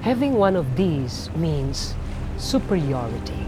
Having one of these means superiority.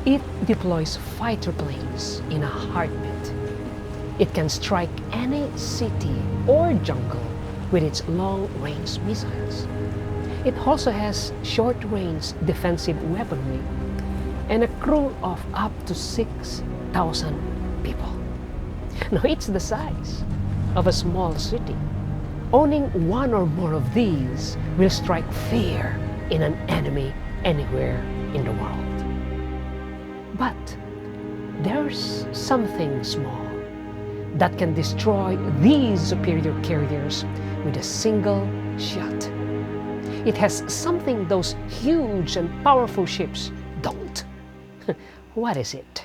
It deploys fighter planes in a heartbeat. It can strike any city or jungle with its long-range missiles. It also has short-range defensive weaponry and a crew of up to 6,000 people. Now, it's the size of a small city. Owning one or more of these will strike fear in an enemy anywhere in the world. But there's something small that can destroy these superior carriers with a single shot. It has something those huge and powerful ships don't. What is it?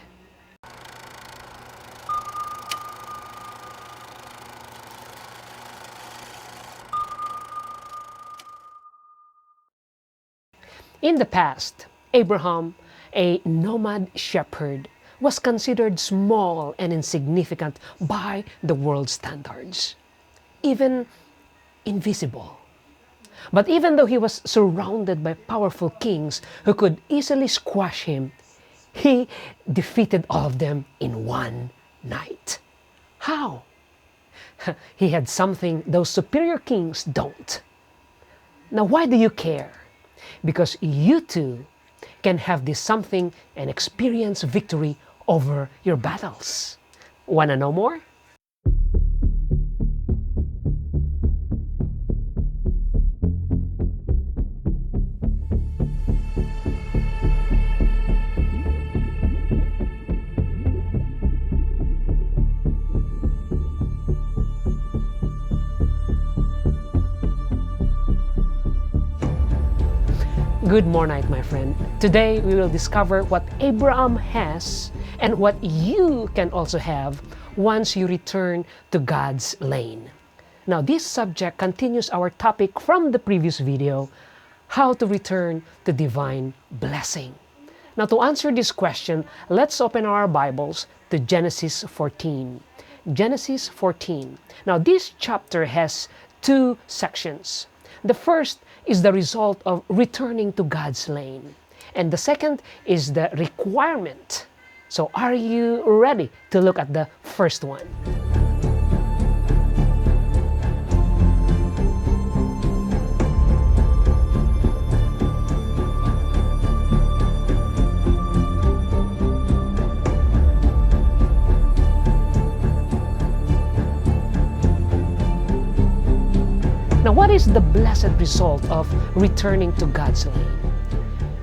In the past, Abraham, a nomad shepherd, was considered small and insignificant by the world's standards, even invisible. But even though he was surrounded by powerful kings who could easily squash him, he defeated all of them in one night. How? He had something those superior kings don't. Now, why do you care? Because you too can have this something and experience victory over your battles. Wanna know more? Good morning, my friend. Today we will discover what Abraham has and what you can also have once you return to God's lane. Now, this subject continues our topic from the previous video, how to return to divine blessing. Now, to answer this question, let's open our Bibles to Genesis 14. Genesis 14. Now, this chapter has two sections. The first is the result of returning to God's lane. And the second is the requirement. So are you ready to look at the first one? Now, what is the blessed result of returning to God's lane?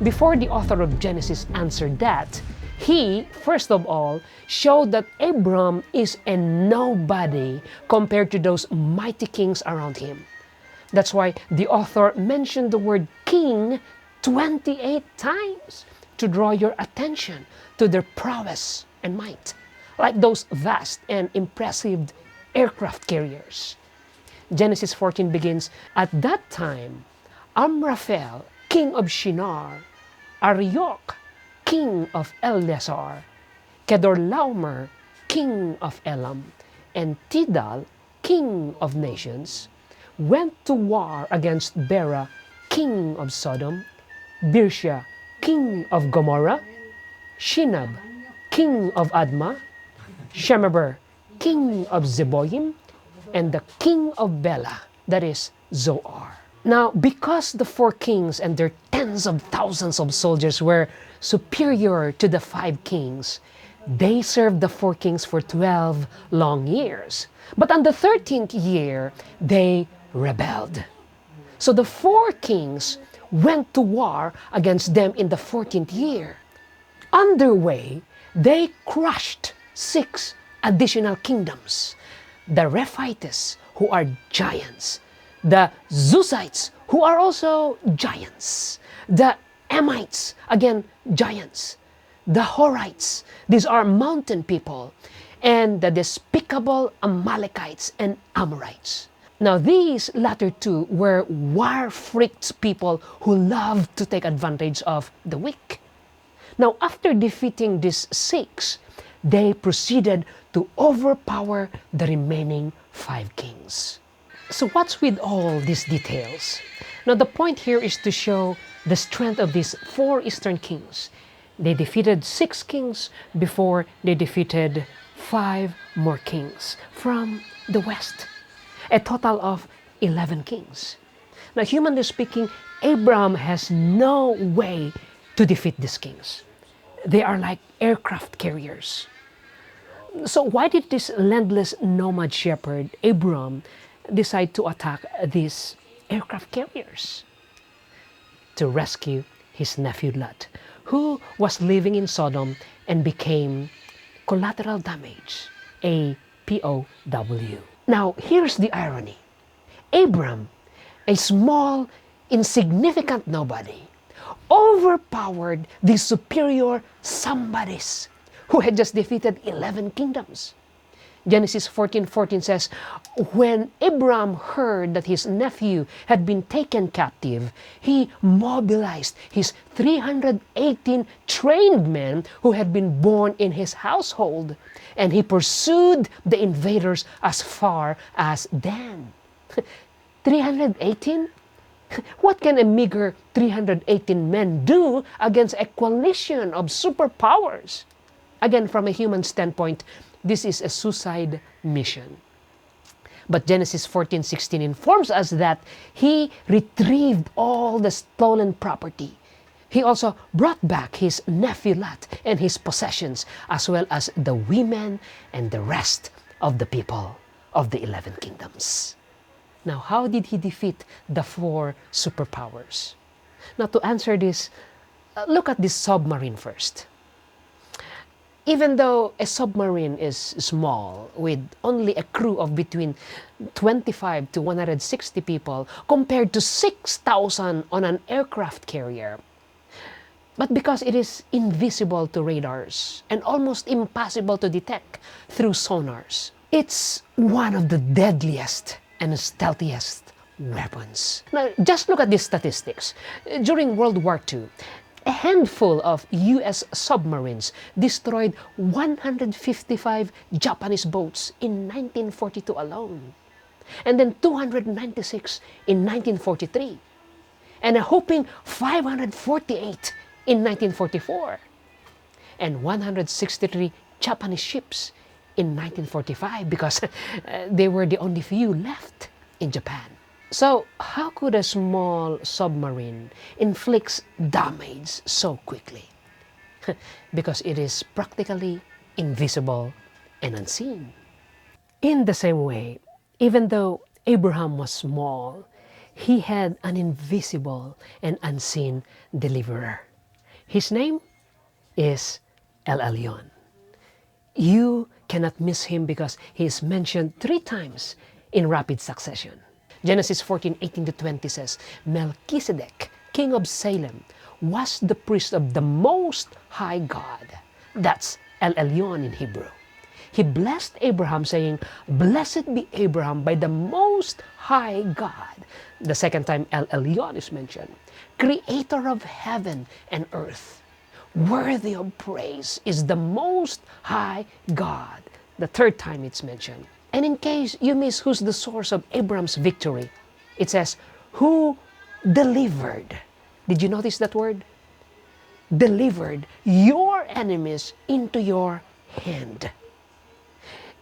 Before the author of Genesis answered that, he, first of all, showed that Abram is a nobody compared to those mighty kings around him. That's why the author mentioned the word king 28 times to draw your attention to their prowess and might, like those vast and impressive aircraft carriers. Genesis 14 begins, "At that time, Amraphel, king of Shinar, Arioch, king of Ellasar, Kedorlaomer, king of Elam, and Tidal, king of nations, went to war against Bera, king of Sodom, Birsha, king of Gomorrah, Shinab, king of Admah, Shemeber, king of Zeboim, and the king of Bela, that is Zoar." Now, because the four kings and their tens of thousands of soldiers were superior to the 5 kings, they served the 4 kings for 12 long years. But on the 13th year, they rebelled. So the 4 kings went to war against them in the 14th year. On their way, they crushed 6 additional kingdoms. The Rephites, who are giants, the Zuzites, who are also giants, the Emites, again, giants, the Horites, these are mountain people, and the despicable Amalekites and Amorites. Now, these latter two were war-freaked people who loved to take advantage of the weak. Now, after defeating these 6, they proceeded to overpower the remaining 5 kings. So what's with all these details? Now the point here is to show the strength of these 4 eastern kings. They defeated 6 kings before they defeated 5 more kings from the west. A total of 11 kings. Now humanly speaking, Abraham has no way to defeat these kings. They are like aircraft carriers. So why did this landless nomad shepherd, Abram, decide to attack these aircraft carriers? To rescue his nephew Lot, who was living in Sodom and became collateral damage, a POW. Now, here's the irony. Abram, a small, insignificant nobody, overpowered the superior somebodies who had just defeated 11 kingdoms. Genesis 14:14 says, when Abram heard that his nephew had been taken captive, he mobilized his 318 trained men who had been born in his household, and he pursued the invaders as far as Dan. 318? What can a meager 318 men do against a coalition of superpowers? Again, from a human standpoint, this is a suicide mission. But Genesis 14:16 informs us that he retrieved all the stolen property. He also brought back his nephew Lot and his possessions, as well as the women and the rest of the people of the 11 kingdoms. Now, how did he defeat the 4 superpowers? Now, to answer this, look at this submarine first. Even though a submarine is small, with only a crew of between 25 to 160 people, compared to 6,000 on an aircraft carrier, but because it is invisible to radars and almost impossible to detect through sonars, it's one of the deadliest and stealthiest weapons. Now, just look at these statistics. During World War II, a handful of U.S. submarines destroyed 155 Japanese boats in 1942 alone, and then 296 in 1943, and a whopping 548 in 1944, and 163 Japanese ships in 1945 because they were the only few left in Japan. So, how could a small submarine inflict damage so quickly? Because it is practically invisible and unseen. In the same way, even though Abraham was small, he had an invisible and unseen deliverer. His name is El Elyon. You cannot miss him because he is mentioned 3 times in rapid succession. Genesis 14:18-20 says, Melchizedek, king of Salem, was the priest of the Most High God. That's El Elyon in Hebrew. He blessed Abraham, saying, Blessed be Abraham by the Most High God. The second time El Elyon is mentioned. Creator of heaven and earth. Worthy of praise is the Most High God. The third time it's mentioned. And in case you miss who's the source of Abraham's victory, it says, who delivered. Did you notice that word? Delivered your enemies into your hand.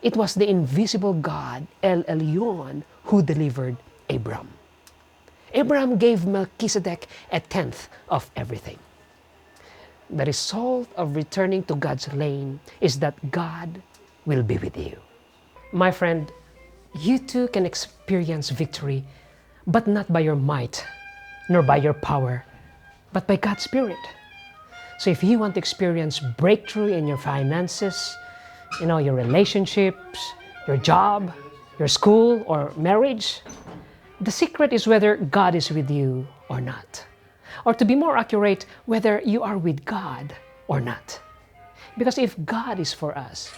It was the invisible God, El Elyon, who delivered Abraham. Abraham gave Melchizedek 1/10 of everything. The result of returning to God's lane is that God will be with you. My friend, you too can experience victory, but not by your might, nor by your power, but by God's Spirit. So if you want to experience breakthrough in your finances, your relationships, your job, your school, or marriage, the secret is whether God is with you or not. Or to be more accurate, whether you are with God or not. Because if God is for us,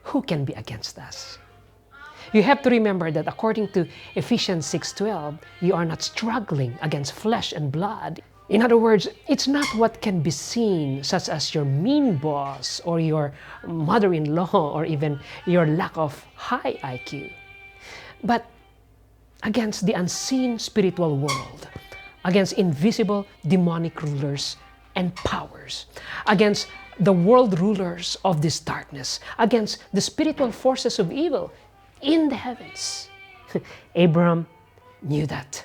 who can be against us? You have to remember that according to Ephesians 6:12, you are not struggling against flesh and blood. In other words, it's not what can be seen, such as your mean boss or your mother-in-law or even your lack of high IQ. But against the unseen spiritual world, against invisible demonic rulers and powers, against the world rulers of this darkness, against the spiritual forces of evil in the heavens. Abraham knew that.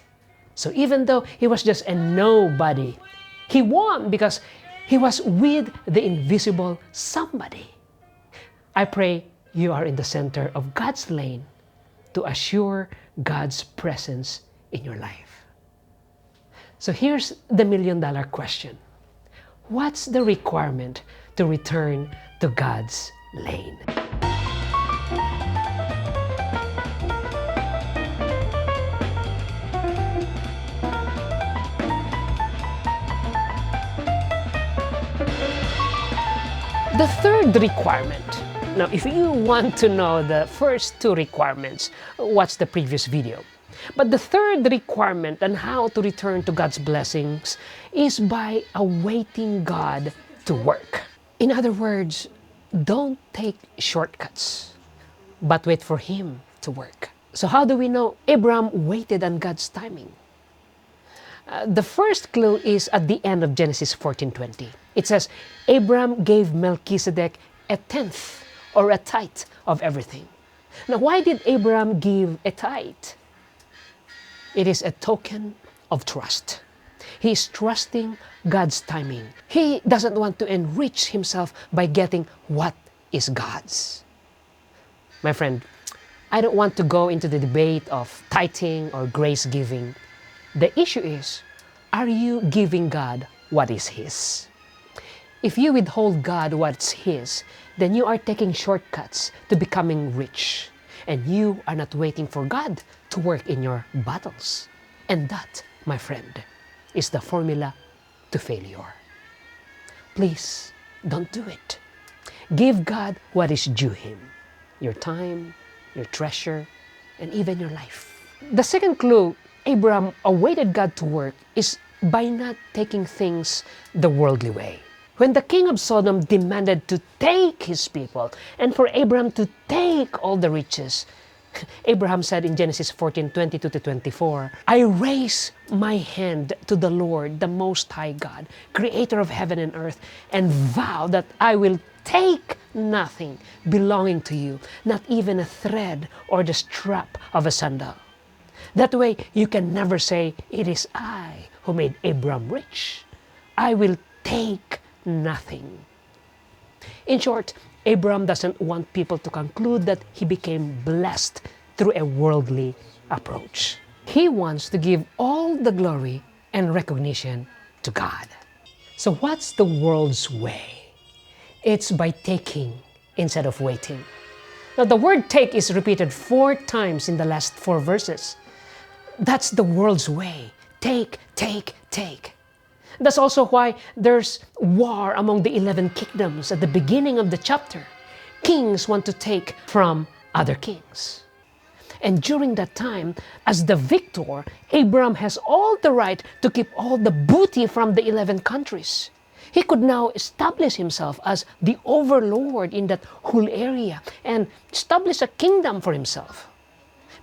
So even though he was just a nobody, he won because he was with the invisible somebody. I pray you are in the center of God's lane to assure God's presence in your life. So here's the million-dollar question. What's the requirement to return to God's lane? The third requirement. Now, if you want to know the first two requirements, watch the previous video. But the third requirement on how to return to God's blessings is by awaiting God to work. In other words, don't take shortcuts, but wait for Him to work. So how do we know Abraham waited on God's timing? The first clue is at the end of Genesis 14:20. It says, Abraham gave Melchizedek a tenth or a tithe of everything. Now, why did Abraham give a tithe? It is a token of trust. He is trusting God's timing. He doesn't want to enrich himself by getting what is God's. My friend, I don't want to go into the debate of tithing or grace giving. The issue is, are you giving God what is His? If you withhold God what's His, then you are taking shortcuts to becoming rich. And you are not waiting for God to work in your battles. And that, my friend, is the formula to failure. Please, don't do it. Give God what is due Him. Your time, your treasure, and even your life. The second clue Abraham awaited God to work is by not taking things the worldly way. When the king of Sodom demanded to take his people and for Abraham to take all the riches, Abraham said in Genesis 14:22-24, I raise my hand to the Lord, the Most High God, creator of heaven and earth, and vow that I will take nothing belonging to you, not even a thread or the strap of a sandal. That way, you can never say, it is I who made Abraham rich. I will take nothing. In short, Abraham doesn't want people to conclude that he became blessed through a worldly approach. He wants to give all the glory and recognition to God. So what's the world's way? It's by taking instead of waiting. Now, the word take is repeated 4 times in the last 4 verses. That's the world's way. Take, take, take. That's also why there's war among the 11 kingdoms at the beginning of the chapter. Kings want to take from other kings. And during that time, as the victor, Abraham has all the right to keep all the booty from the 11 countries. He could now establish himself as the overlord in that whole area and establish a kingdom for himself.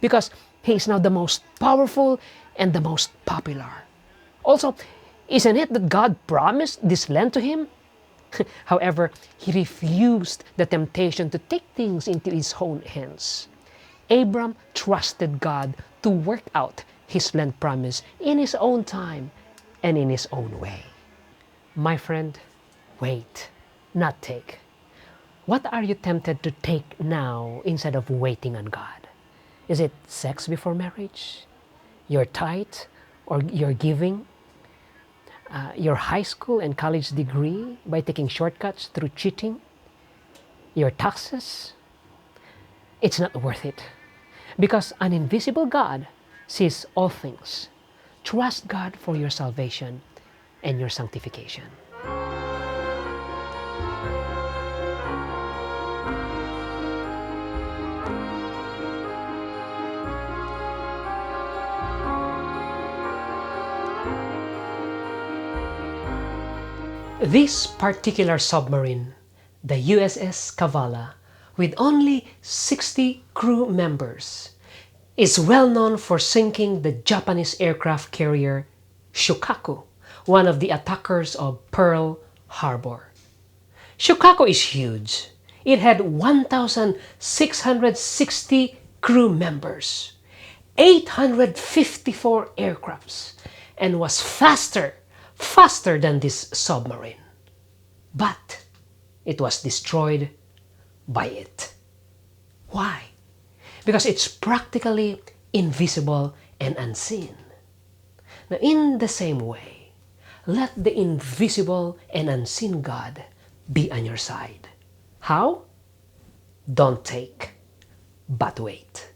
Because he is now the most powerful and the most popular. Also, isn't it that God promised this land to him? However, he refused the temptation to take things into his own hands. Abram trusted God to work out his land promise in his own time and in his own way. My friend, wait, not take. What are you tempted to take now instead of waiting on God? Is it sex before marriage? Your tithe or your giving? Your high school and college degree by taking shortcuts through cheating? Your taxes? It's not worth it. Because an invisible God sees all things. Trust God for your salvation and your sanctification. This particular submarine, the USS Kavala, with only 60 crew members, is well known for sinking the Japanese aircraft carrier Shokaku, one of the attackers of Pearl Harbor. Shokaku is huge. It had 1,660 crew members, 854 aircrafts, and was faster than this submarine. But it was destroyed by it. Why? Because it's practically invisible and unseen. Now, in the same way, let the invisible and unseen God be on your side. How? Don't take, but wait.